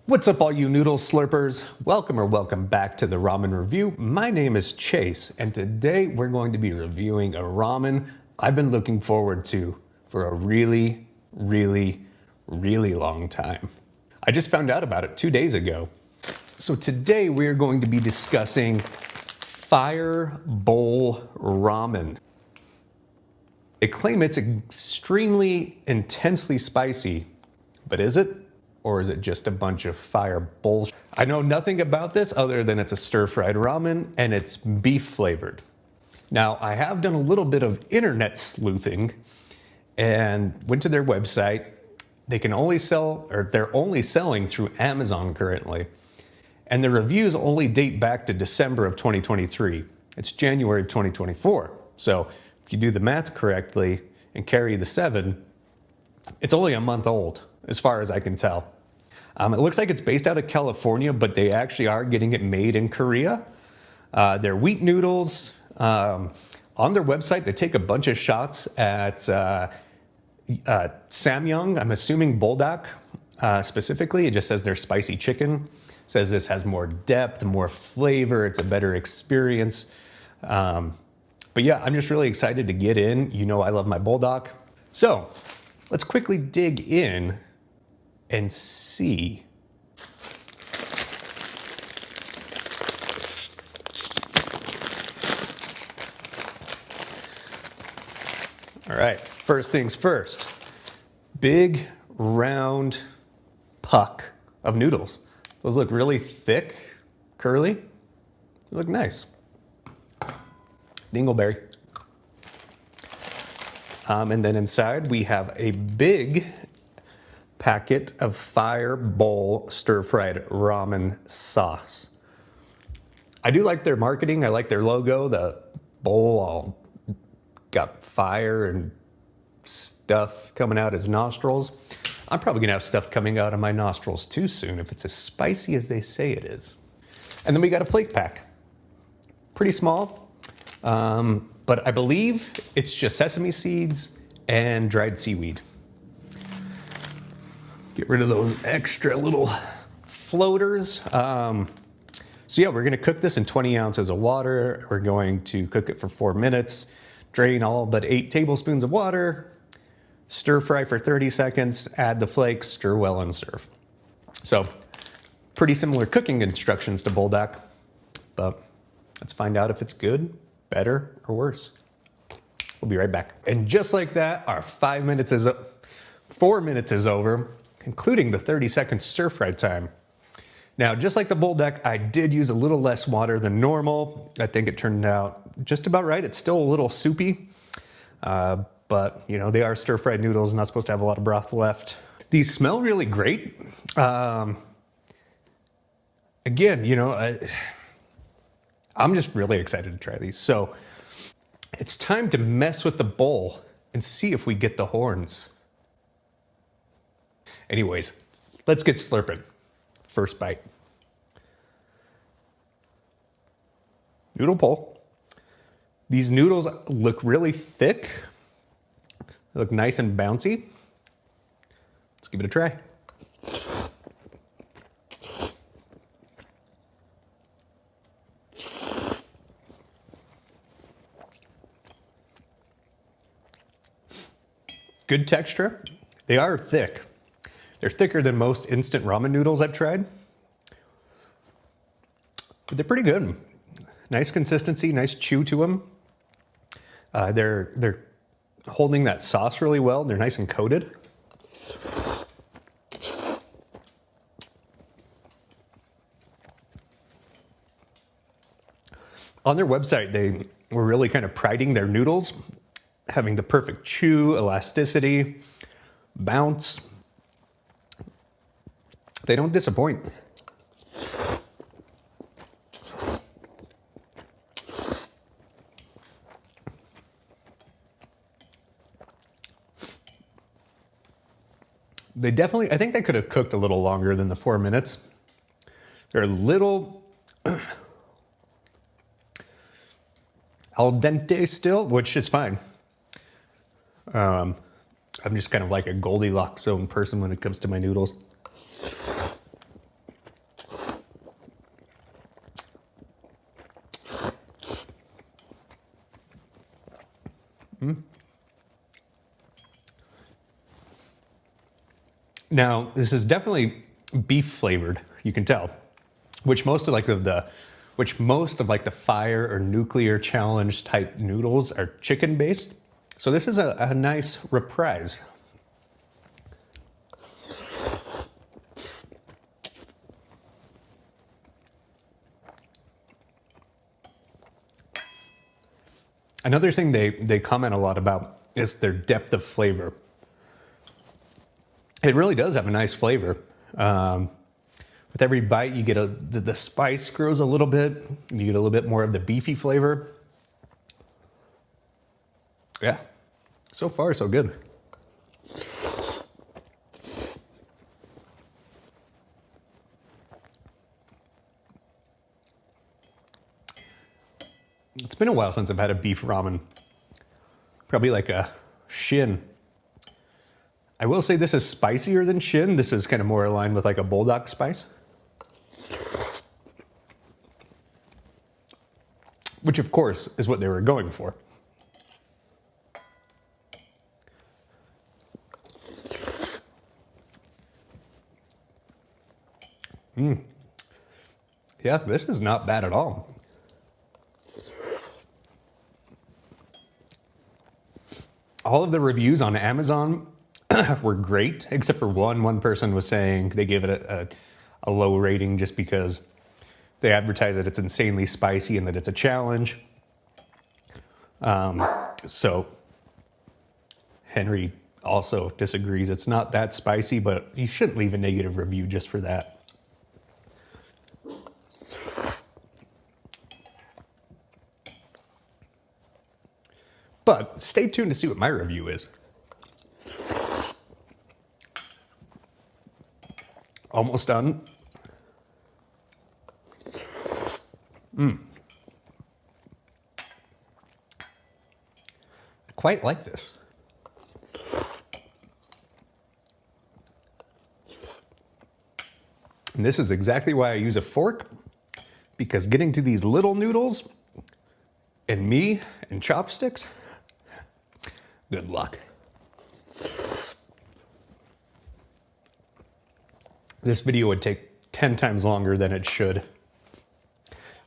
What's up all you noodle slurpers? Welcome back to the ramen review. My name is Chase and today we're going to be reviewing a ramen I've been looking forward to for a really long time. I just found out about it 2 days ago. So today we're going to be discussing Fire Bowl Ramen. They claim it's extremely intensely spicy, but is it? Or is it just a bunch of fire bullshit? I know nothing about this other than it's a stir-fried ramen and it's beef flavored. Now, I have done a little bit of internet sleuthing and went to their website. They can only sell, or they're only selling through Amazon currently. And the reviews only date back to December of 2023. It's January of 2024. So if you do the math correctly and carry the 7, it's only a month old, as far as I can tell. It looks like it's based out of California, but they actually are getting it made in Korea. They're wheat noodles. On their website, they take a bunch of shots at Samyang, I'm assuming buldak specifically. It just says they're spicy chicken. It says this has more depth, more flavor. It's a better experience. But yeah, I'm just really excited to get in. You know I love my buldak. So let's quickly dig in and see. All right, first things first. Big, round puck of noodles. Those look really thick, curly. They look nice. Dingleberry. And then inside we have a big packet of Fire Bowl stir-fried ramen sauce. I do like their marketing. I like their logo. The bowl all got fire and stuff coming out his nostrils. I'm probably gonna have stuff coming out of my nostrils too soon if it's as spicy as they say it is. And then we got a flake pack. Pretty small, but I believe it's just sesame seeds and dried seaweed. Get rid of those extra little floaters. So yeah, we're gonna cook this in 20 ounces of water. We're going to cook it for 4 minutes, drain all but 8 tablespoons of water, stir fry for 30 seconds, add the flakes, stir well and serve. So pretty similar cooking instructions to buldak, but let's find out if it's good, better, or worse. We'll be right back. And just like that, our 4 minutes is over, including the 30-second stir-fry time. Now, just like the buldak, I did use a little less water than normal. I think it turned out just about right. It's still a little soupy, but you know, they are stir-fried noodles, not supposed to have a lot of broth left. These smell really great. Again, you know, I'm just really excited to try these. So it's time to mess with the bowl and see if we get the horns. Anyways, let's get slurping. First bite. Noodle bowl. These noodles look really thick. They look nice and bouncy. Let's give it a try. Good texture. They are thick. They're thicker than most instant ramen noodles I've tried. But they're pretty good. Nice consistency, nice chew to them. They're holding that sauce really well. They're nice and coated. On their website, they were really kind of priding their noodles, having the perfect chew, elasticity, bounce. They don't disappoint. They definitely, I think they could have cooked a little longer than the 4 minutes. They're a little al dente still, which is fine. I'm just kind of like a Goldilocks zone person when it comes to my noodles. Now, this is definitely beef flavored, you can tell, which most of like the fire or nuclear challenge type noodles are chicken based. So this is a nice reprise. Another thing they comment a lot about is their depth of flavor. It really does have a nice flavor. With every bite, you get the spice grows a little bit. You get a little bit more of the beefy flavor. Yeah, so far so good. It's been a while since I've had a beef ramen. Probably like a Shin. I will say this is spicier than Shin. This is kind of more aligned with like a bulldog spice. Which of course is what they were going for. Yeah, this is not bad at all. All of the reviews on Amazon were great, except for one. One person was saying they gave it a low rating just because they advertise that it's insanely spicy and that it's a challenge. So Henry also disagrees. It's not that spicy, but you shouldn't leave a negative review just for that. But stay tuned to see what my review is. Almost done. I quite like this. And this is exactly why I use a fork, because getting to these little noodles and me and chopsticks, good luck. This video would take 10 times longer than it should.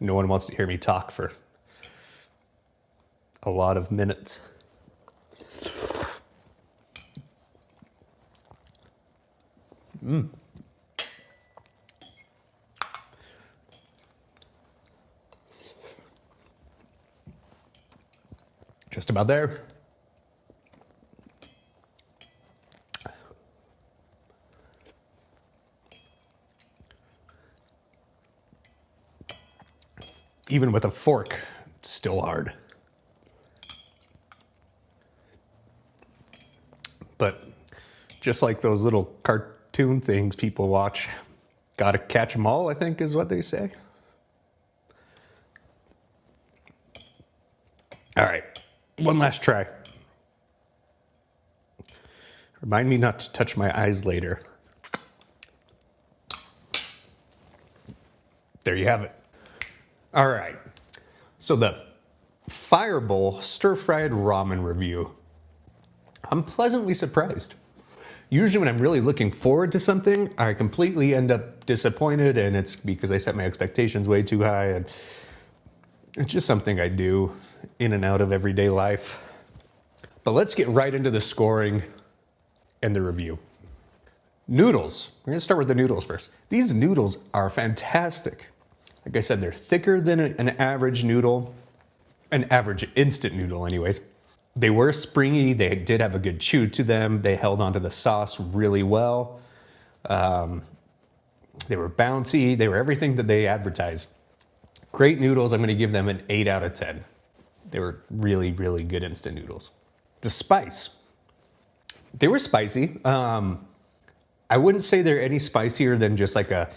No one wants to hear me talk for a lot of minutes. Just about there. Even with a fork, it's still hard. But just like those little cartoon things people watch, gotta catch them all, I think is what they say. All right, one last try. Remind me not to touch my eyes later. There you have it. All right, so the Fireball stir-fried ramen review. I'm pleasantly surprised. Usually when I'm really looking forward to something, I completely end up disappointed, and it's because I set my expectations way too high, and it's just something I do in and out of everyday life. But let's get right into the scoring and the review. Noodles. We're gonna start with the noodles first. These noodles are fantastic. Like I said, they're thicker than an average noodle, an average instant noodle anyways. They were springy, they did have a good chew to them, they held onto the sauce really well. They were bouncy, they were everything that they advertise. Great noodles, I'm gonna give them an 8 out of 10. They were really, really good instant noodles. The spice, they were spicy. I wouldn't say they're any spicier than just like a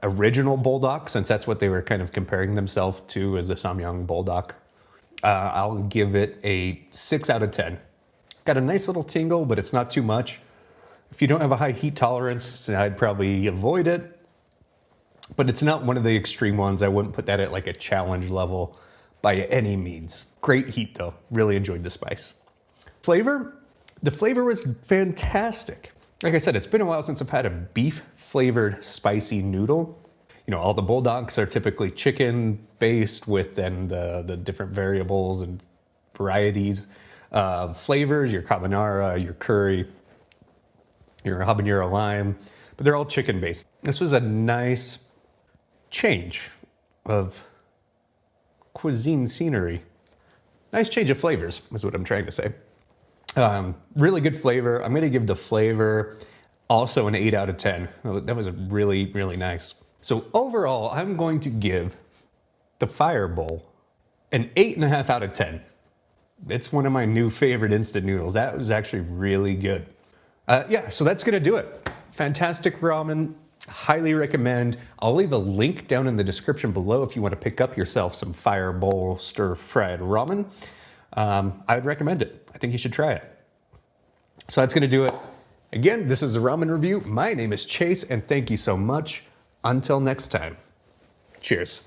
original bulldog, since that's what they were kind of comparing themselves to as the Samyang bulldog. I'll give it a 6 out of 10. Got a nice little tingle, but it's not too much. If you don't have a high heat tolerance, I'd probably avoid it. But it's not one of the extreme ones. I wouldn't put that at like a challenge level by any means. Great heat though. Really enjoyed the spice. Flavor? The flavor was fantastic. Like I said, it's been a while since I've had a beef flavored spicy noodle. You know, all the bulldogs are typically chicken based with then the different variables and varieties of flavors, your carbonara, your curry, your habanero lime, but they're all chicken based. This was a nice change of cuisine scenery. Nice change of flavors is what I'm trying to say. Really good flavor. I'm going to give the flavor also an 8 out of 10. That was really, really nice. So overall, I'm going to give the Fire Bowl an 8.5 out of 10. It's one of my new favorite instant noodles. That was actually really good. Yeah, so that's going to do it. Fantastic ramen. Highly recommend. I'll leave a link down in the description below if you want to pick up yourself some Fire Bowl stir-fried ramen. I would recommend it. I think you should try it. So that's going to do it. Again, this is a ramen review. My name is Chase, and thank you so much. Until next time, cheers.